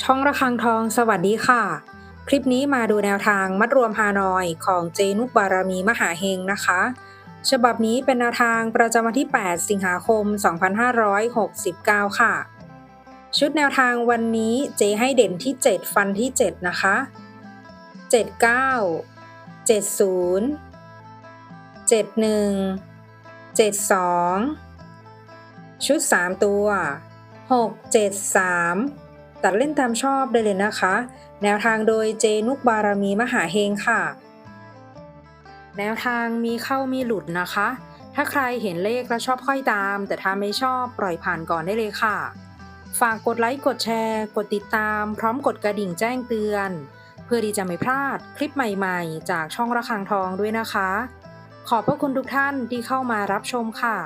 ช่องระฆังทองสวัสดีค่ะคลิปนี้มาดูแนวทางมัดรวมฮานอยของเจนุกบารมีมหาเฮงนะคะฉบับนี้เป็นแนวทางประจำวันที่8สิงหาคม2569ค่ะชุดแนวทางวันนี้เจให้เด่นที่7ฟันที่7นะคะ79 70 71 72ชุด3ตัว673ตัดเล่นตามชอบได้เลยนะคะแนวทางโดยเจนุกบารมีมหาเฮงค่ะแนวทางมีเข้ามีหลุดนะคะถ้าใครเห็นเลขแล้วชอบค่อยตามแต่ถ้าไม่ชอบปล่อยผ่านก่อนได้เลยค่ะฝากกดไลค์กดแชร์กดติดตามพร้อมกดกระดิ่งแจ้งเตือนเพื่อที่จะไม่พลาดคลิปใหม่ๆจากช่องระฆังทองด้วยนะคะขอบพระคุณทุกท่านที่เข้ามารับชมค่ะ